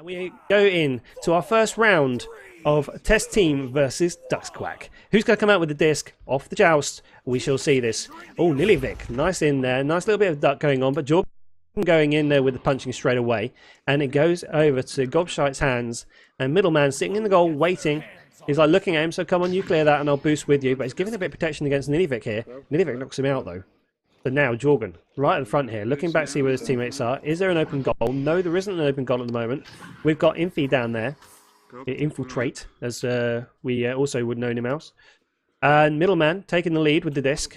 And we go in to our first round of Test Team versus Quack. Who's going to come out with the disc off the joust? We shall see this. Oh, Nilivic, nice in there. Nice little bit of duck going on, but Jordan going in there with the punching straight away. And it goes over to Gobshite's hands. And Middleman sitting in the goal, waiting. He's like looking at him, so come on, you clear that and I'll boost with you. But he's giving a bit of protection against Nilivic here. Nilivic knocks him out though. But now Jorgen, right at the front here, looking back to see where his teammates are. Is there an open goal? No, there isn't an open goal at the moment. We've got Infi down there. Infiltrate, as we also would know him as. And Middleman taking the lead with the disc.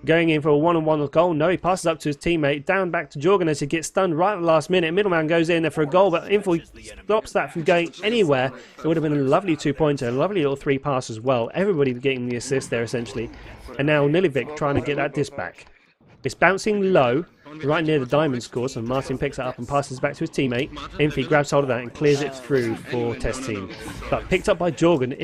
Going in for a one-on-one goal. No, he passes up to his teammate. Down back to Jorgen as he gets stunned right at the last minute. Middleman goes in there for a goal, but Info stops that from going anywhere. It would have been a lovely two-pointer, a lovely little three pass as well. Everybody getting the assist there, essentially. And now Nilivic trying to get that disc back. It's bouncing low, right near the diamond score, so Martin picks it up and passes back to his teammate. Infi grabs hold of that and clears it through for Test Team. But picked up by Jorgen.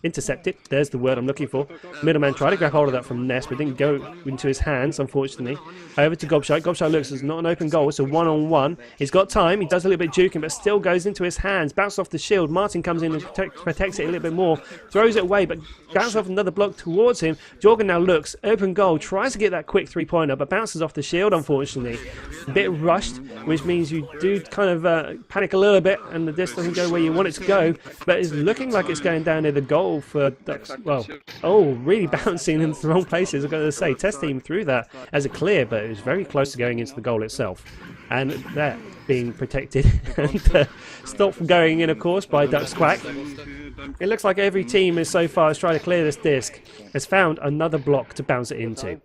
Intercepted, there's the word I'm looking for. Middleman tried to grab hold of that from Ness, but didn't go into his hands, unfortunately. Over to Gobshite. Gobshite looks as not an open goal, it's a one-on-one. He's got time, he does a little bit juking, but still goes into his hands. Bounces off the shield. Martin comes in and protects it a little bit more. Throws it away, but bounces off another block towards him. Jorgen now looks, open goal, tries to get that quick three-pointer, but bounces off the shield, unfortunately. A bit rushed, which means you do kind of panic a little bit, and the disc doesn't go where you want it to go. But it's looking like it's going down near the goal for Ducks. Well, oh, really bouncing in the wrong places. I've got to say, Test Team threw that as a clear, but it was very close to going into the goal itself. And that being protected and stopped from going in, of course, by Quack. It looks like every team is so far has tried to clear this disc, has found another block to bounce it into.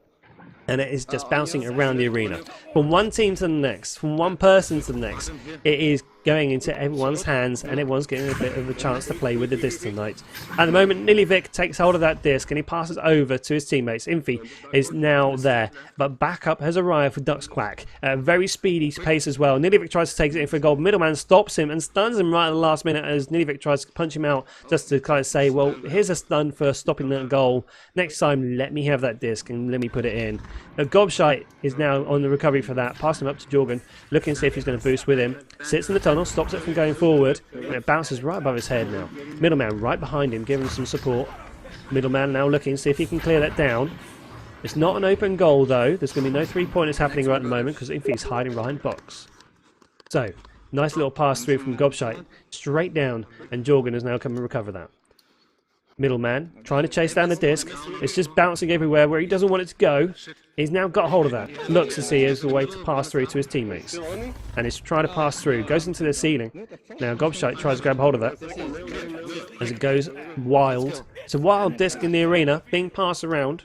And it is just bouncing around the arena. From one team to the next, from one person to the next, it is going into everyone's hands and everyone's getting a bit of a chance to play with the disc tonight. At the moment, Nilivic takes hold of that disc and he passes over to his teammates. Infi is now there, but backup has arrived for Quack at a very speedy pace as well. Nilivic tries to take it in for a goal. Middleman stops him and stuns him right at the last minute as Nilivic tries to punch him out just to kind of say, well, here's a stun for stopping that goal. Next time, let me have that disc and let me put it in. Now, Gobshite is now on the recovery for that. Passing him up to Jorgen, looking to see if he's going to boost with him. Sits in the tunnel, stops it from going forward, and it bounces right above his head now. Middleman right behind him, giving some support. Middleman now looking to see if he can clear that down. It's not an open goal though. There's going to be no three-pointers happening right at the moment because Infi's hiding behind box. So, nice little pass through from Gobshite, straight down, and Jorgen has now come and recover that. Middleman trying to chase down the disc. It's just bouncing everywhere where he doesn't want it to go. He's now got hold of that. Looks to see as a way to pass through to his teammates. And he's trying to pass through. Goes into the ceiling. Now Gobshite tries to grab hold of that. As it goes wild. It's a wild disc in the arena being passed around.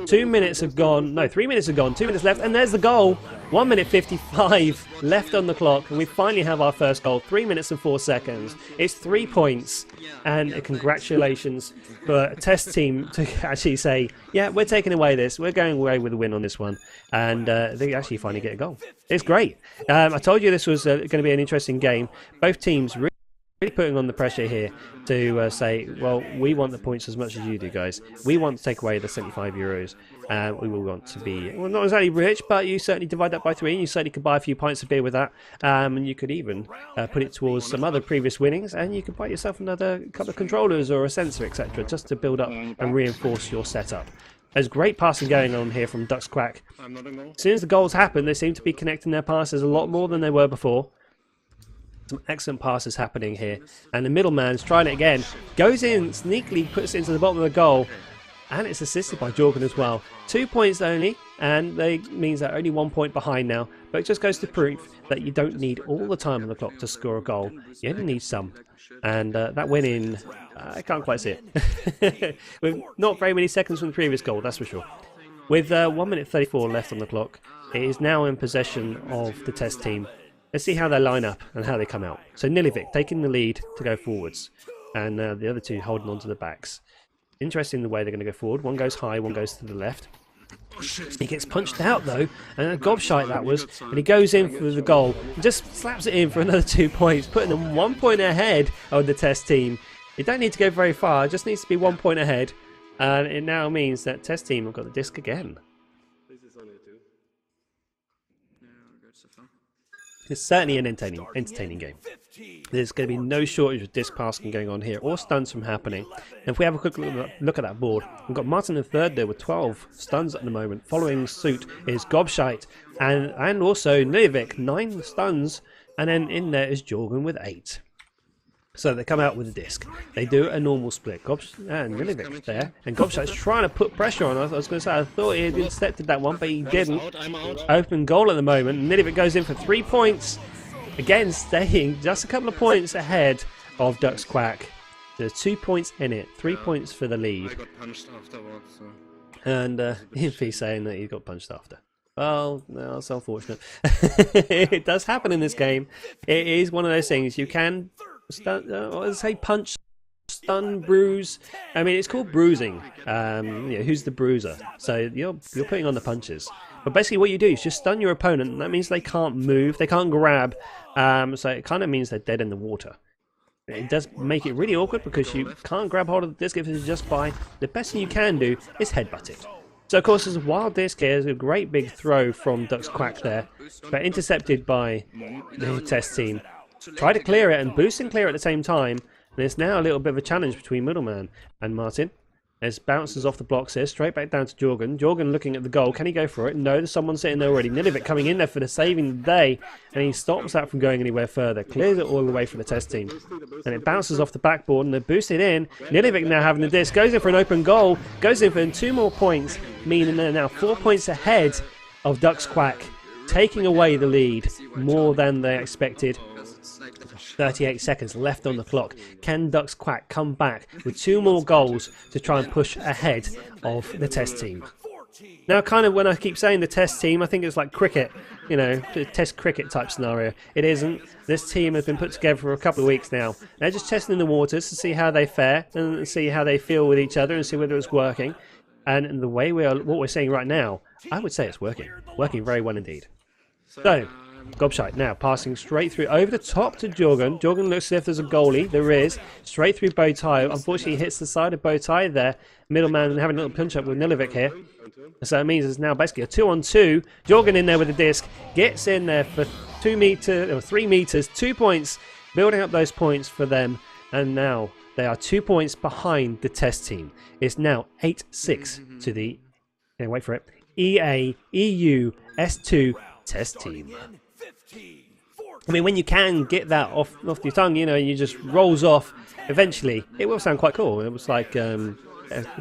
2 minutes have gone. No, 3 minutes have gone. 2 minutes left. And there's the goal. 1 minute 55 left on the clock. And we finally have our first goal. 3 minutes and 4 seconds. It's 3 points. And congratulations for Test Team to actually say, yeah, we're taking away this. We're going away with a win on this one. And they actually finally get a goal. It's great. I told you this was going to be an interesting game. Both teams really putting on the pressure here to say, well, we want the points as much as you do, guys. We want to take away the 75 euros. We will want to be, well, not exactly rich, but you certainly divide that by 3, and you certainly could buy a few pints of beer with that. And you could even put it towards some other previous winnings, and you could buy yourself another couple of controllers or a sensor, etc., just to build up and reinforce your setup. There's great passing going on here from Quack. As soon as the goals happen, they seem to be connecting their passes a lot more than they were before. Some excellent passes happening here, and the Middleman's trying it again, goes in sneakily, puts it into the bottom of the goal, and it's assisted by Jorgen as well. 2 points only, and they means they're only 1 point behind now, but it just goes to prove that you don't need all the time on the clock to score a goal. You only need some, and that went in, I can't quite see it, with not very many seconds from the previous goal, that's for sure. With 1 minute 34 left on the clock, it is now in possession of the Test Team. Let's see how they line up and how they come out. So Nilivic taking the lead to go forwards, and the other two holding on to the backs. Interesting the way they're going to go forward. One goes high, one goes to the left. He gets punched out though, and a Gobshite that was, and he goes in for the goal. He just slaps it in for another 2 points, putting them 1 point ahead of the Test Team. You don't need to go very far, it just needs to be 1 point ahead. And it now means that Test Team have got the disc again. It's certainly an entertaining game. There's going to be no shortage of disc passing going on here, or stuns from happening. And if we have a quick look at that board, we've got Martin in third there with 12 stuns at the moment. Following suit is Gobshite and also Nilivik, 9 stuns, and then in there is Jorgen with 8. So they come out with a disc. They do a normal split. And Nilivik there. And Gobshite's trying to put pressure on us. I was going to say, I thought he had intercepted that one, but he didn't. Open goal at the moment. Nilivik goes in for 3 points. Again, staying just a couple of points ahead of Ducks Quack. There's 2 points in it. 3 points for the lead. And Infy saying that he got punched after. Well, no, that's unfortunate. It does happen in this game. It is one of those things. You can punch, stun, bruise. I mean, it's called bruising. Who's the bruiser? So you're putting on the punches. But basically what you do is just stun your opponent, and that means they can't move, they can't grab. So it kind of means they're dead in the water. It does make it really awkward because you can't grab hold of the disc if it's just by. The best thing you can do is headbutt it. So of course there's a wild disc here. There's a great big throw from Ducks Quack there, but intercepted by the test team. Try to clear it and boost and clear at the same time. And it's now a little bit of a challenge between Middleman and Martin. As bounces off the blocks here, straight back down to Jorgen. Jorgen looking at the goal. Can he go for it? No, there's someone sitting there already. Nilivik coming in there for the saving the day. And he stops that from going anywhere further. Clears it all the way for the test team. And it bounces off the backboard and they're boosted in. Nilivik now having the disc. Goes in for an open goal. Goes in for 2 more points. Meaning they're now 4 points ahead of Ducks Quack. Taking away the lead more than they expected. 38 seconds left on the clock. Can Ducks Quack come back with 2 more goals to try and push ahead of the test team? Now, kind of when I keep saying the test team, I think it's like cricket, you know, test cricket type scenario. It isn't. This team has been put together for a couple of weeks now. They're just testing the waters to see how they fare and see how they feel with each other and see whether it's working. And the way what we're seeing right now, I would say it's working. Working very well indeed. So, Gobshite now passing straight through over the top to Jorgen. Jorgen looks as if there's a goalie. There is. Straight through Bowtie. Unfortunately, he hits the side of Bowtie there. Middleman having a little pinch up with Nilivik here. So that means it's now basically a 2-on-2. Jorgen in there with the disc. Gets in there for 3 meters. 2 points. Building up those points for them. And now they are 2 points behind the test team. It's now 8-6 to the, wait for it, EA-EU S2 test team. I mean, when you can get that off your tongue, you know, you just rolls off. Eventually, it will sound quite cool. It was like a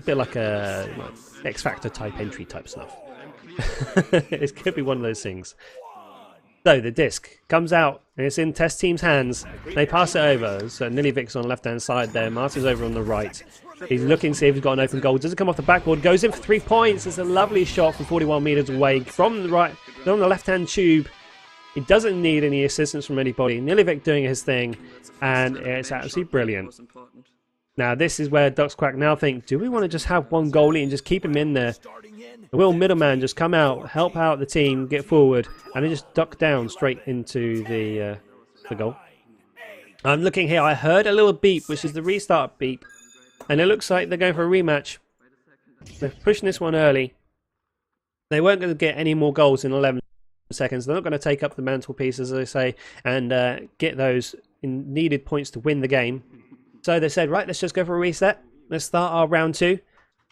bit like a X Factor type entry type stuff. It could be one of those things. So the disc comes out and it's in test team's hands. They pass it over. So Nilivik's on the left hand side there. Martin's over on the right. He's looking to see if he's got an open goal. Doesn't come off the backboard. Goes in for 3 points. It's a lovely shot from 41 meters away from the right, on the left hand tube. He doesn't need any assistance from anybody. Nilivik doing his thing, and it's absolutely brilliant. Now this is where Ducks Quack now think, do we want to just have one goalie and just keep him in there? Will Middleman just come out, help out the team, get forward, and then just duck down straight into the goal? I'm looking here. I heard a little beep, which is the restart beep, and it looks like they're going for a rematch. They're pushing this one early. They weren't going to get any more goals in 11 seconds. They're not going to take up the mantelpiece, as they say, and get those needed points to win the game. So they said, right, let's just go for a reset. Let's start our round 2.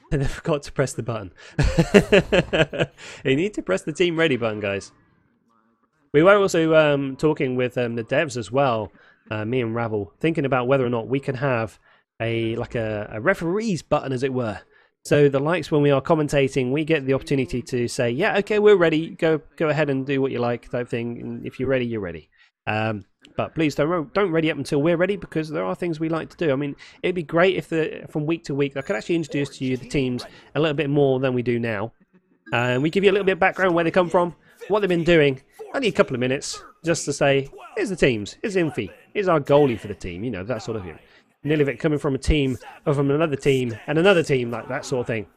And they forgot to press the button. You need to press the team ready button, guys. We were also talking with the devs as well, me and Ravel, thinking about whether or not we can have a referee's button, as it were. So the likes, when we are commentating, we get the opportunity to say, yeah, okay, we're ready. Go ahead and do what you like, type thing. And if you're ready, you're ready. But please don't ready up until we're ready, because there are things we like to do. I mean, it'd be great if from week to week I could actually introduce to you the teams a little bit more than we do now. And we give you a little bit of background, where they come from, what they've been doing. Only a couple of minutes just to say, here's the teams, here's Infy, here's our goalie for the team, you know, that sort of thing. Nilivik coming from a team, or from another team, and another team, like that sort of thing.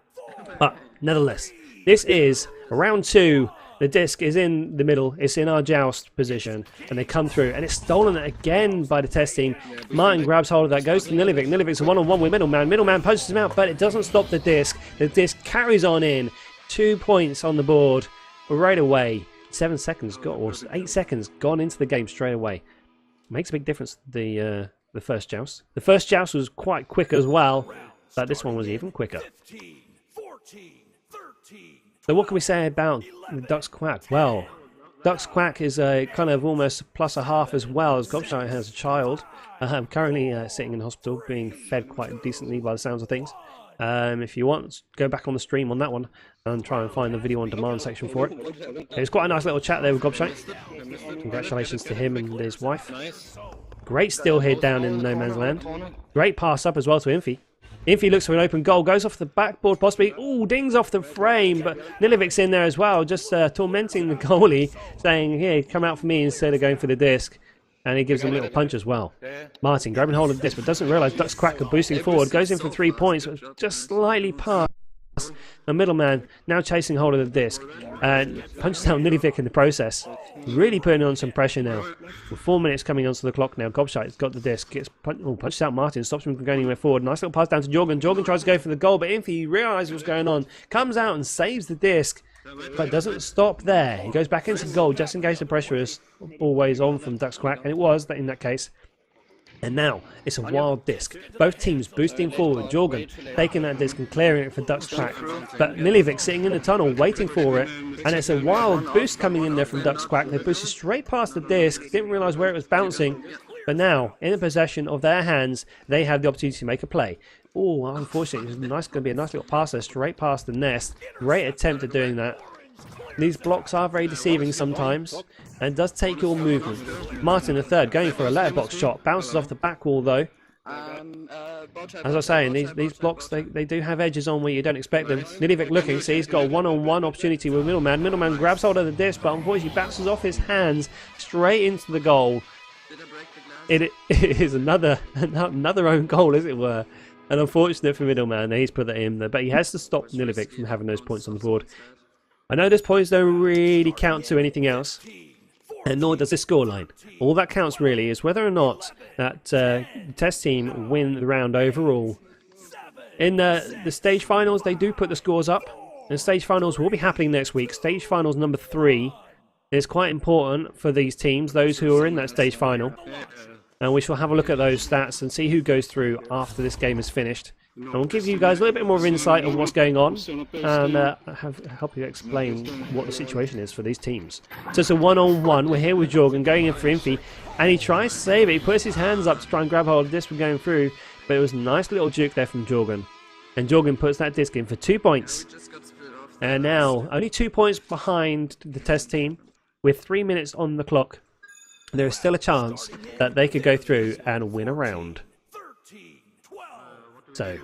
But nevertheless, this is round 2. The disc is in the middle. It's in our joust position, and they come through, and it's stolen again by the test team. Martin grabs hold of that, goes to Nilivik. Nilivik's a one-on-one with Middleman. Middleman punches him out, but it doesn't stop the disc. The disc carries on in. 2 points on the board right away 7 seconds gone, or 8 seconds gone into the game straight away. Makes a big difference. The first joust. The first joust was quite quick as well, but this one was even quicker. So what can we say about Ducks Quack? Well, Ducks Quack is a kind of almost plus a half as well, as Gobshite has a child. Currently sitting in hospital, being fed quite decently by the sounds of things. If you want, go back on the stream on that one and try and find the video on demand section for it. It's quite a nice little chat there with Gobshite. Congratulations to him and his wife. Great steal here down in no man's land. Great pass up as well to Infy. Infy looks for an open goal, goes off the backboard possibly. Ooh, dings off the frame, but Nilivic's in there as well, just tormenting the goalie, saying, here, come out for me instead of going for the disc. And he gives him a little punch as well. Martin grabbing hold of the disc, but doesn't realise Ducks Quack are boosting forward, goes in for 3 points, just slightly past the middleman, now chasing hold of the disc, and punches down Nillivic in the process. Really putting on some pressure now. With 4 minutes coming onto the clock now, Gobshite's got the disc, punches out Martin, stops him from going anywhere forward. Nice little pass down to Jorgen. Jorgen tries to go for the goal, but Infy realises what's going on, comes out and saves the disc, but doesn't stop there. He goes back into goal just in case the pressure is always on from Ducks Quack, and it was in that case. And now it's a wild disc. Both teams boosting forward. Jorgen taking that disc and clearing it for Ducks Quack. But Nillivic sitting in the tunnel waiting for it. And it's a wild boost coming in there from Ducks Quack. They boosted straight past the disc. Didn't realise where it was bouncing. But now, in the possession of their hands, they have the opportunity to make a play. Oh, unfortunately, it's going to be a nice little pass there straight past the nest. Great attempt at doing that. These blocks are very deceiving sometimes, and it does take your movement. Martin the third going for a letterbox shot, bounces off the back wall though. As I was saying, these blocks, they do have edges on where you don't expect them. Nillivic looking, see he's got a one-on-one opportunity with Middleman. Middleman grabs hold of the disc, but unfortunately bounces off his hands straight into the goal. It is another own goal, as it were. And unfortunate for Middleman, he's put that in there, but he has to stop Nillivic from having those points on the board. I know those points don't really count to anything else, and nor does this scoreline. All that counts really is whether or not that test team win the round overall. In the stage finals, they do put the scores up, and stage finals will be happening next week. Stage finals number 3 is quite important for these teams, those who are in that stage final. And we shall have a look at those stats and see who goes through after this game is finished. And we'll give you guys a little bit more of insight on what's going on and help you explain what the situation is for these teams. So it's a one-on-one. We're here with Jorgen going in for Infy, and he tries to save it. He puts his hands up to try and grab hold of this from going through, but it was a nice little juke there from Jorgen. And Jorgen puts that disc in for 2 points. And now only 2 points behind the test team with 3 minutes on the clock. There is still a chance that they could go through and win a round. So,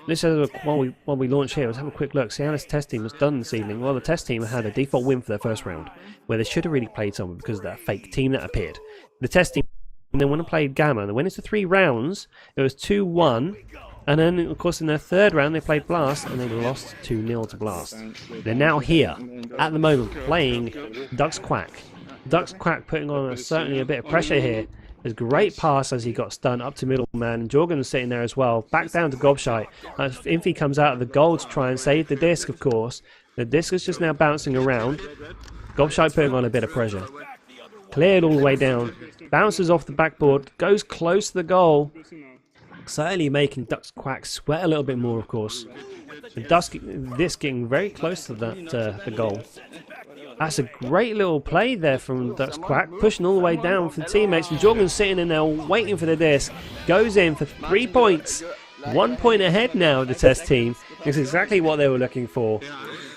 let's have a, while we launch here, let's have a quick look. See how this test team was done this evening. Well, the test team had a default win for their first round, where they should have really played someone because of that fake team that appeared. The test team then went and played Gamma. They went into 3 rounds. It was 2-1. And then, of course, in their third round, they played Blast, and they lost 2-0 to Blast. They're now here, at the moment, playing Ducks Quack. Ducks Quack putting on certainly a bit of pressure here. There's a great pass as he got stunned up to Middleman, and Jorgen's sitting there as well. Back down to Gobshite. As Infy comes out of the goal to try and save the disc, of course. The disc is just now bouncing around. Gobshite putting on a bit of pressure. Cleared all the way down. Bounces off the backboard. Goes close to the goal. Certainly making Ducks Quack sweat a little bit more, of course. The disc getting very close to that the goal. That's a great little play there from Ducks Quack, pushing all the way down for the teammates. And Jorgen's sitting in there waiting for the disc. Goes in for 3 points. 1 point ahead now of the test team. It's exactly what they were looking for.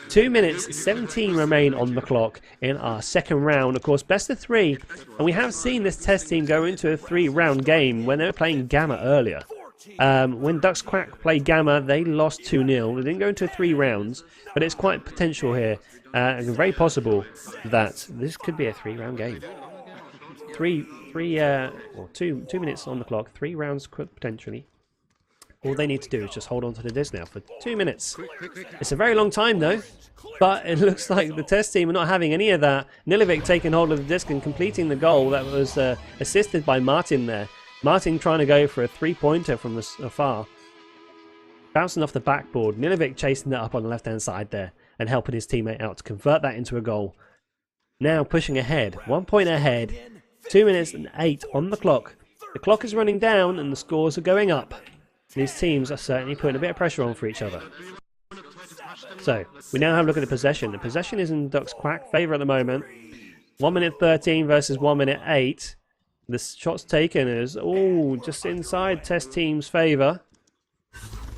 2 minutes, 17 remain on the clock in our second round. Of course, best of 3. And we have seen this test team go into a 3-round game when they were playing Gamma earlier. When Ducks Quack played Gamma, they lost 2-0. They didn't go into 3 rounds, but it's quite potential here. And very possible that this could be a 3-round game. 2 minutes on the clock, 3 rounds potentially. All they need to do is just hold on to the disc now for 2 minutes. It's a very long time though, but it looks like the test team are not having any of that. Nillivic taking hold of the disc and completing the goal that was assisted by Martin there. Martin trying to go for a 3-pointer from afar. Bouncing off the backboard. Nillivic chasing that up on the left-hand side there and helping his teammate out to convert that into a goal. now pushing ahead. 1 point ahead. 2 minutes and 8 on the clock. The clock is running down and the scores are going up. These teams are certainly putting a bit of pressure on for each other. So, we now have a look at the possession. The possession is in Duck's Quack favour at the moment. 1 minute 13 versus 1 minute 8. The shots taken is all just inside test team's favour.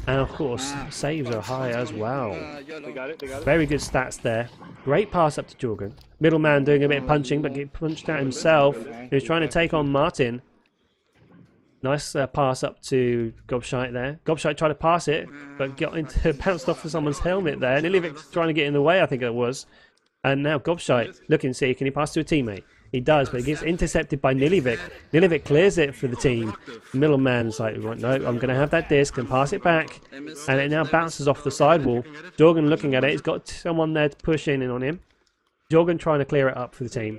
And of course, saves are high as well. Very good stats there. Great pass up to Jorgen. Middleman doing a bit of punching, but get punched out himself. He was trying to take on Martin. Nice pass up to Gobshite there. Gobshite tried to pass it, but bounced off of someone's helmet there. Nilivic's trying to get in the way, I think it was. And now Gobshite looking to see, can he pass to a teammate? He does, but he gets intercepted by Nilivic. Nilivic clears it for the team. Middleman's like, no, I'm going to have that disc and pass it back. And it now bounces off the sidewall. Jorgen looking at it. He's got someone there to push in on him. Jorgen trying to clear it up for the team.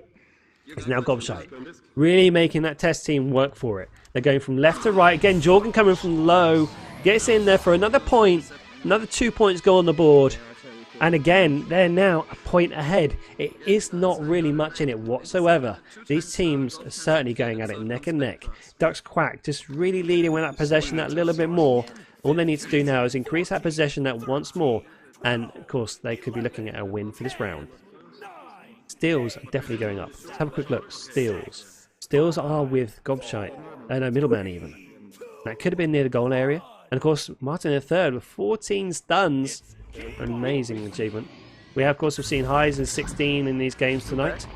It's now Gobshite. Really making that test team work for it. They're going from left to right. Again, Jorgen coming from low. Gets in there for another point. Another 2 points go on the board. And again, they're now a point ahead. It is not really much in it whatsoever. These teams are certainly going at it neck and neck. Ducks Quack just really leading with that possession that little bit more. All they need to do now is increase that possession that once more. And of course, they could be looking at a win for this round. Steals are definitely going up. Let's have a quick look. Steals. Steals are with Gobshite. No, Middleman even. That could have been near the goal area. And of course, Martin in third with 14 stuns. Amazing achievement. We have, of course, we've seen highs in 16 in these games tonight.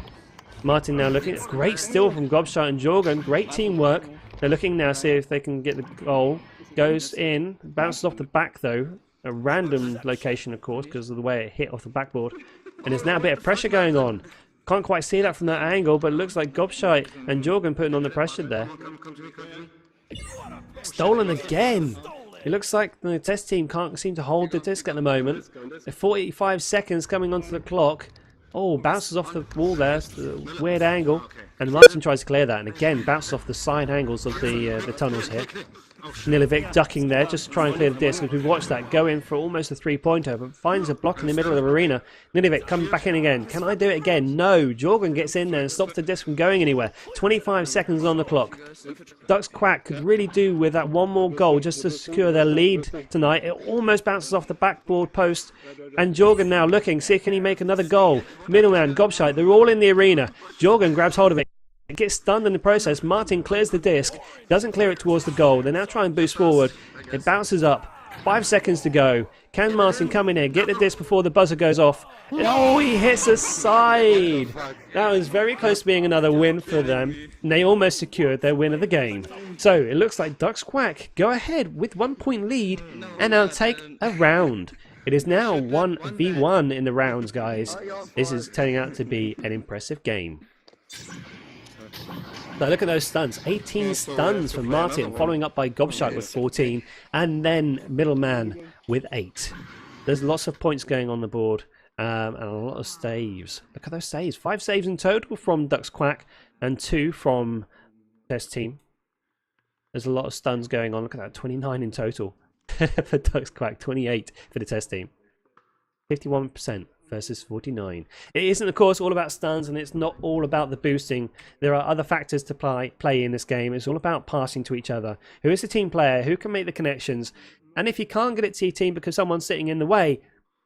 Martin now looking. Great steal from Gobshite and Jorgen. Great teamwork. They're looking now to see if they can get the goal. Goes in. Bounces off the back, though. A random location, of course, because of the way it hit off the backboard. And there's now a bit of pressure going on. Can't quite see that from that angle, but it looks like Gobshite and Jorgen putting on the pressure there. Stolen again. It looks like the test team can't seem to hold the disc at the moment. 45 seconds coming onto the clock. Oh, bounces off the wall there. It's a weird angle. And Martin tries to clear that. And again, bounces off the side angles of the tunnels here. Nilivic ducking there just to try and clear the disc. As we've watched that go in for almost a three-pointer, but finds a block in the middle of the arena. Nilivic comes back in again. Can I do it again? No. Jorgen gets in there and stops the disc from going anywhere. 25 seconds on the clock. Ducks Quack could really do with that one more goal just to secure their lead tonight. It almost bounces off the backboard post. And Jorgen now looking, see can he make another goal. Middleman, Gobshite, they're all in the arena. Jorgen grabs hold of it. It gets stunned in the process. Martin clears the disc, doesn't clear it towards the goal. They now try and boost forward. It bounces up. 5 seconds to go. Can Martin come in here, get the disc before the buzzer goes off? And oh, he hits a side. That was very close to being another win for them. And they almost secured their win of the game. So it looks like Ducks Quack go ahead with 1 point lead and now take a round. It is now 1v1 in the rounds, guys. This is turning out to be an impressive game. So look at those stuns. 18 stuns for Martin, following up by Gobshite with 14, and then Middleman with 8. There's lots of points going on the board, and a lot of saves. Look at those saves. 5 saves in total from Ducks Quack, and 2 from Test Team. There's a lot of stuns going on. Look at that, 29 in total for Ducks Quack, 28 for the Test Team. 51%. Versus 49. It isn't, of course, all about stuns, and it's not all about the boosting. There are other factors to play in this game. It's all about passing to each other. Who is the team player? Who can make the connections? And if you can't get it to your team because someone's sitting in the way,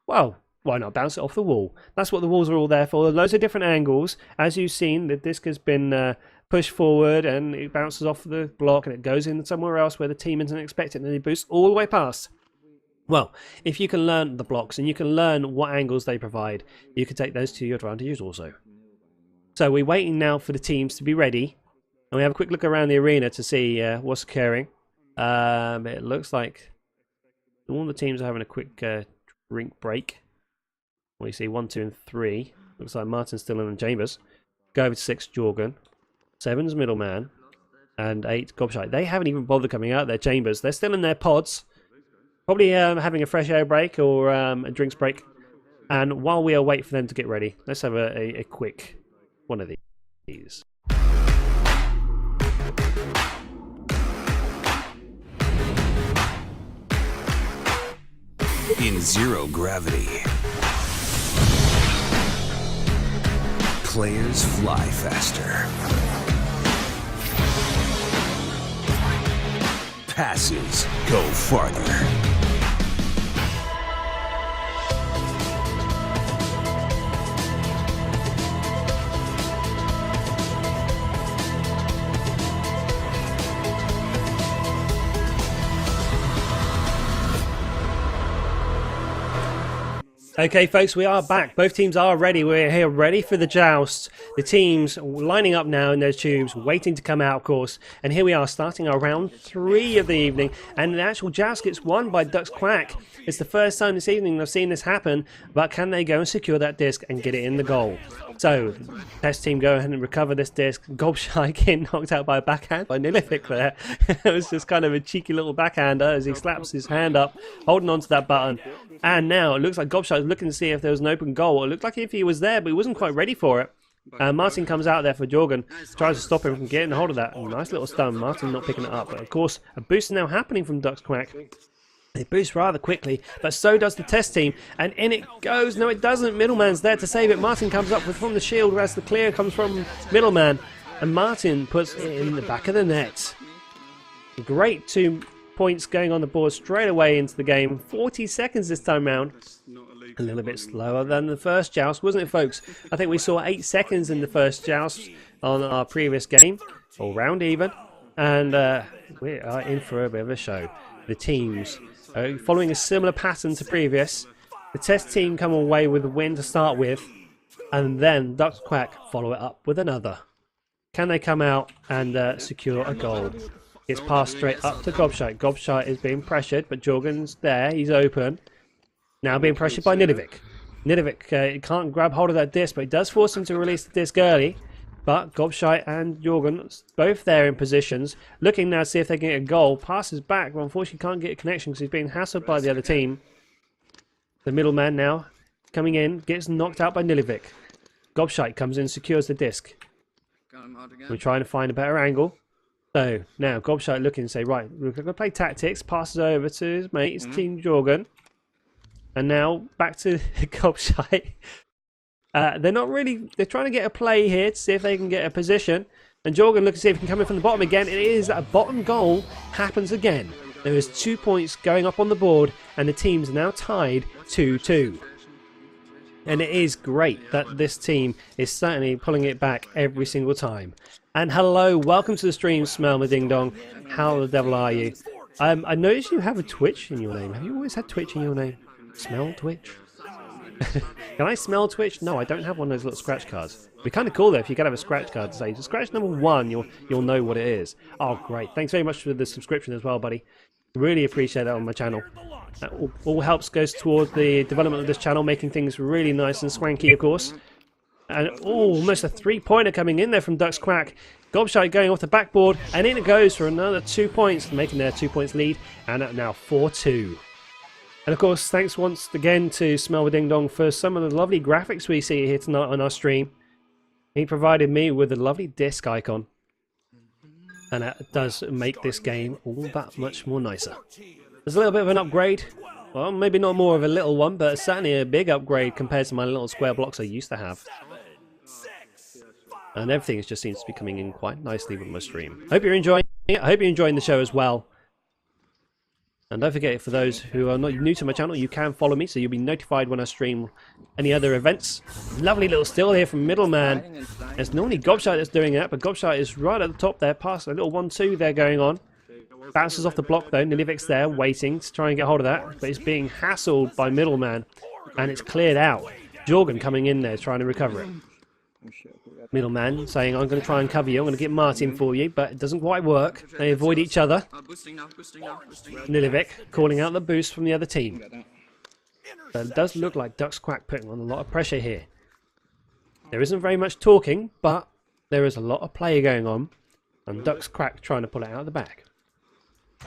well, why not bounce it off the wall? That's what the walls are all there for. Loads of different angles. As you've seen, the disc has been pushed forward, and it bounces off the block, and it goes in somewhere else where the team isn't expecting, and it boosts all the way past. Well, if you can learn the blocks and you can learn what angles they provide, you can take those to your advantages also. So we're waiting now for the teams to be ready. And we have a quick look around the arena to see what's occurring. It looks like all the teams are having a quick drink break. We see 1, 2 and 3. Looks like Martin's still in the chambers. Go over to 6, Jorgen. 7's Middleman. And 8, Gobshite. They haven't even bothered coming out of their chambers. They're still in their pods. Probably having a fresh air break or a drinks break. And while we wait for them to get ready, let's have a quick one of these. In zero gravity, Players fly faster. Passes go farther. Okay, folks, we are back. Both teams are ready. We're here ready for the joust. The teams lining up now in those tubes, waiting to come out, of course. And here we are, starting our round 3 of the evening. And the actual joust gets won by Duck's Quack. It's the first time this evening I've seen this happen. But can they go and secure that disc and get it in the goal? So, test team go ahead and recover this disc. Gobshite getting knocked out by a backhand by Nilific there. It was just kind of a cheeky little backhander as he slaps his hand up, holding onto that button. And now it looks like Gobshite is looking to see if there was an open goal. It looked like if he was there, but he wasn't quite ready for it. Martin comes out there for Jorgen, tries to stop him from getting a hold of that. Nice little stun. Martin not picking it up. But of course, a boost is now happening from Duck's Quack. They boost rather quickly, but so does the test team. And in it goes. No, it doesn't. Middleman's there to save it. Martin comes up from the shield, whereas the clear comes from Middleman. And Martin puts it in the back of the net. Great 2 points going on the board straight away into the game. 40 seconds this time round. A little bit slower than the first joust, wasn't it, folks? I think we saw 8 seconds in the first joust on our previous game, all round even. And we are in for a bit of a show. The teams are following a similar pattern to previous. The test team come away with a win to start with, and then Duck's Quack follow it up with another. Can they come out and secure a goal? It's passed straight up to Gobshite. Gobshite is being pressured, but Jorgen's there. He's open. Now being pressured by Nilific. Nilific can't grab hold of that disc, but it does force him to release the disc early. But Gobshite and Jorgen, both there in positions, looking now to see if they can get a goal. Passes back, but unfortunately can't get a connection because he's being hassled by the other team. The middleman now coming in, gets knocked out by Nilific. Gobshite comes in, secures the disc. We're trying to find a better angle. So now Gobshite looking to say, right, we're going to play tactics. Passes over to his mate, his team Jorgen. And now back to Gobshite. They're trying to get a play here to see if they can get a position. And Jorgen looking to see if he can come in from the bottom again. It is a bottom goal. Happens again. There is 2 points going up on the board. And the team's now tied 2-2. And it is great that this team is certainly pulling it back every single time. And hello, welcome to the stream, Smell My Ding Dong. How the devil are you? I noticed you have a Twitch in your name. Have you always had Twitch in your name? Smell Twitch? Can I smell Twitch? No, I don't have one of those little scratch cards. It'd be kind of cool though if you could have a scratch card to say, scratch number 1, you'll know what it is. Oh, great. Thanks very much for the subscription as well, buddy. Really appreciate that on my channel. That all helps goes towards the development of this channel, making things really nice and swanky, of course. And almost a 3-pointer coming in there from Duck's Quack. Gobshite going off the backboard, and in it goes for another 2 points, making their 2 points lead, and now 4-2. And of course, thanks once again to Smell the Ding Dong for some of the lovely graphics we see here tonight on our stream. He provided me with a lovely disc icon. And that does make this game all that much more nicer. There's a little bit of an upgrade. Well, maybe not more of a little one, but certainly a big upgrade compared to my little square blocks I used to have. And everything just seems to be coming in quite nicely with my stream. Hope you're enjoying it. I hope you're enjoying the show as well. And don't forget, for those who are not new to my channel, you can follow me, so you'll be notified when I stream any other events. Lovely little steal here from Middleman. It's normally Gobshite that's doing that, but Gobshite is right at the top there, past a little 1-2 there going on. Bounces off the block though, Nilivic's there waiting to try and get hold of that, but it's being hassled by Middleman, and it's cleared out. Jorgen coming in there trying to recover it. Middleman saying, I'm going to try and cover you, I'm going to get Martin for you, but it doesn't quite work. They avoid each other. Nilivic calling out the boost from the other team. But it does look like Duck's Quack putting on a lot of pressure here. There isn't very much talking, but there is a lot of play going on, and Duck's Quack trying to pull it out of the bag.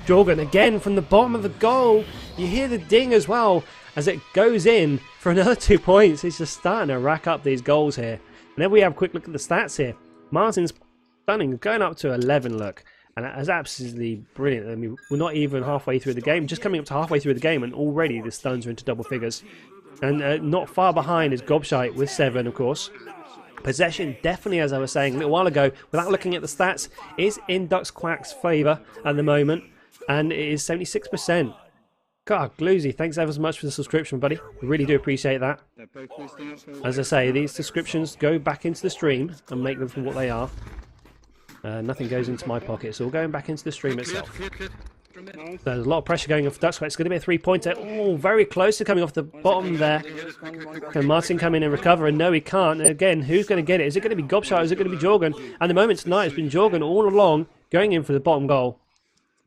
Jorgen again from the bottom of the goal. You hear the ding as well as it goes in for another 2 points. He's just starting to rack up these goals here. And then we have a quick look at the stats here. Martin's stunning, going up to 11, look. And that is absolutely brilliant. I mean, we're not even halfway through the game. Just coming up to halfway through the game, and already the stuns are into double figures. And not far behind is Gobshite with 7, of course. Possession, definitely, as I was saying a little while ago, without looking at the stats, is in Quack's favour at the moment, and it is 76%. God, Gloozy, thanks ever so much for the subscription, buddy. We really do appreciate that. As I say, these subscriptions go back into the stream and make them for what they are. Nothing goes into my pocket, it's all going back into the stream itself. There's a lot of pressure going off Ducks. It's going to be a three-pointer. Oh, very close to coming off the bottom there. Can Martin come in and recover? And no, he can't. And again, who's going to get it? Is it going to be Gobshite or is it going to be Jorgen? And the moment tonight, it's been Jorgen all along going in for the bottom goal.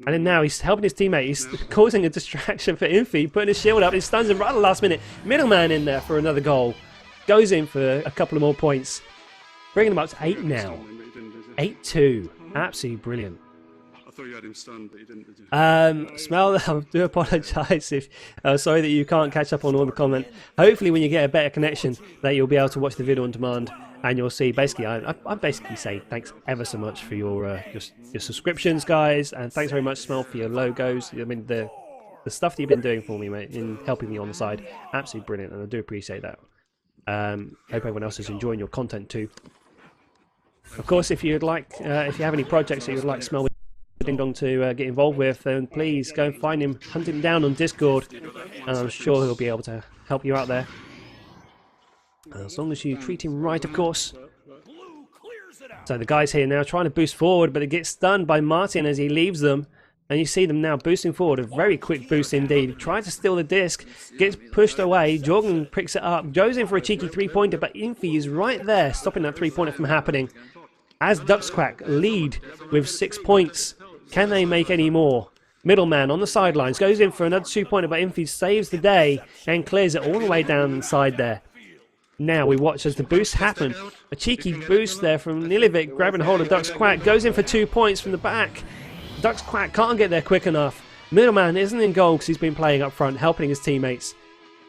And then now he's helping his teammate. He's causing a distraction for Infi, putting his shield up. He stuns him right at the last minute. Middleman in there for another goal. Goes in for a couple of more points. Bringing them up to 8 now. 8-2. Absolutely brilliant. I thought you had him stunned, but you didn't, did you? Smell, I do apologise if sorry that you can't catch up on all the comment. Hopefully when you get a better connection that you'll be able to watch the video on demand and you'll see basically I basically say thanks ever so much for your subscriptions, guys, and thanks very much, Smell, for your logos. I mean the stuff that you've been doing for me, mate, in helping me on the side, absolutely brilliant, and I do appreciate that. Hope everyone else is enjoying your content too. Of course, if you'd like, if you have any projects that you'd like Smell Ding Dong to get involved with, then please go and find him, hunt him down on Discord, and I'm sure he'll be able to help you out there. As long as you treat him right, of course. So the guys here now trying to boost forward, but it gets stunned by Martin as he leaves them. And you see them now boosting forward, a very quick boost indeed. Trying to steal the disc, gets pushed away. Jorgen picks it up, goes in for a cheeky three-pointer, but Infi is right there, stopping that three-pointer from happening. As Quack lead with 6 points. Can they make any more? Middleman on the sidelines goes in for another 2-pointer, but Infi saves the day and clears it all the way down inside there. Now we watch as the boost happen. A cheeky boost there from Nilivic, grabbing hold of Quack, goes in for 2 points from the back. Quack can't get there quick enough. Middleman isn't in goal because he's been playing up front, helping his teammates.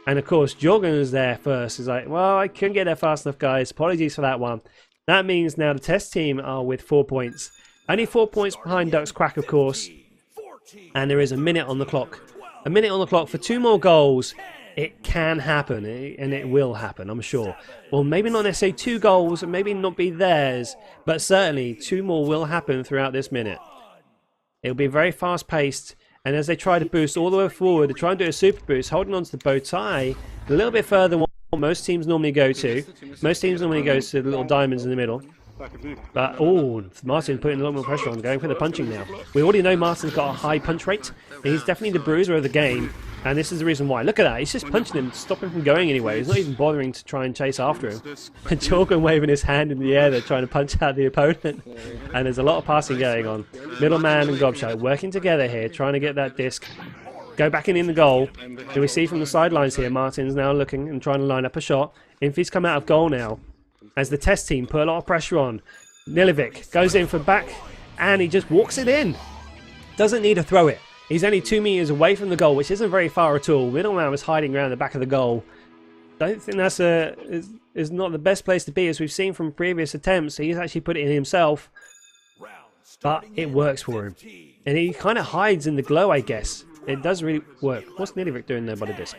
And of course, Jorgen is there first. He's like, well, I couldn't get there fast enough, guys. Apologies for that one. That means now the test team are with 4 points. Only 4 points behind Quack, of course. And there is a minute on the clock. A minute on the clock for 2 more goals. It can happen, and it will happen, I'm sure. Well, maybe not necessarily 2 goals, maybe not be theirs, but certainly 2 more will happen throughout this minute. It'll be very fast-paced, and as they try to boost all the way forward, they try and do a super boost, holding on to the bow tie a little bit further than what most teams normally go to. Most teams normally go to the little diamonds in the middle. But, oh, Martin putting a lot more pressure on, going for the punching now. We already know Martin's got a high punch rate. He's definitely the bruiser of the game, and this is the reason why. Look at that, he's just punching him, stopping him from going anywhere. He's not even bothering to try and chase after him. And Jorgen waving his hand in the air there, trying to punch out the opponent. And there's a lot of passing going on. Middleman and Gobshite working together here, trying to get that disc. Go back in the goal. Do we see from the sidelines here, Martin's now looking and trying to line up a shot. Infi's come out of goal now, as the test team put a lot of pressure on. Nilivic goes in for back, and he just walks it in. Doesn't need to throw it. He's only 2 meters away from the goal, which isn't very far at all. Middleman was hiding around the back of the goal. Don't think that's is not the best place to be, as we've seen from previous attempts. He's actually put it in himself, but it works for him. And he kind of hides in the glow, I guess. It does really work. What's Nilivic doing there by the disc?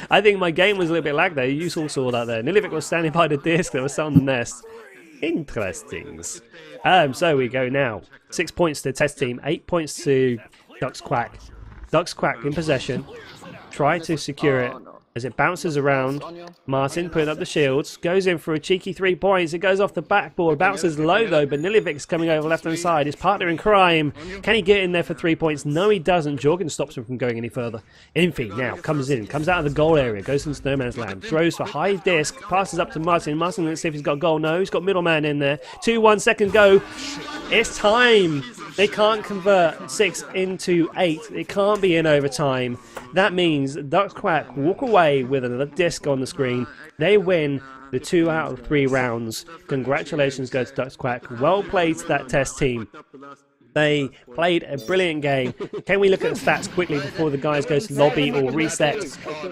I think my game was a little bit lagged there. You all saw that there. Nilivic was standing by the disc that was sat on the nest. Interesting. So we go now. 6 points to the test team. 8 points to Quack. Quack in possession. Try to secure it as it bounces around. Martin putting up the shields. Goes in for a cheeky 3 points. It goes off the backboard. Bounces low though, but Nilivic's coming over left hand side. His partner in crime. Can he get in there for 3 points? No, he doesn't. Jorgen stops him from going any further. Infi now comes in. Comes out of the goal area. Goes into no man's land. Throws for high disc. Passes up to Martin. Martin, let's see if he's got a goal. No, he's got Middleman in there. 2-1, second go. It's time. They can't convert 6 into 8. It can't be in overtime. That means Quack walk away with another disc on the screen. They win the 2 out of 3 rounds. Congratulations go to Quack. Well played to that test team. They played a brilliant game. Can we look at the stats quickly before the guys go to lobby or reset?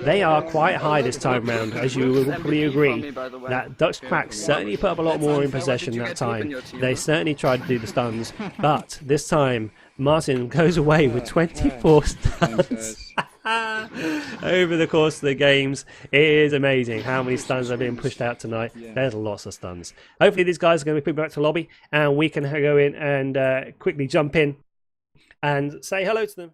They are quite high this time round, as you will probably agree. That Quack certainly put up a lot more in possession that time. They certainly tried to do the stuns, but this time Martin goes away with 24 stuns. Over the course of the games, it is amazing how many stuns are being pushed out tonight. There's lots of stuns. Hopefully these guys are going to be put back to lobby and we can go in and quickly jump in and say hello to them.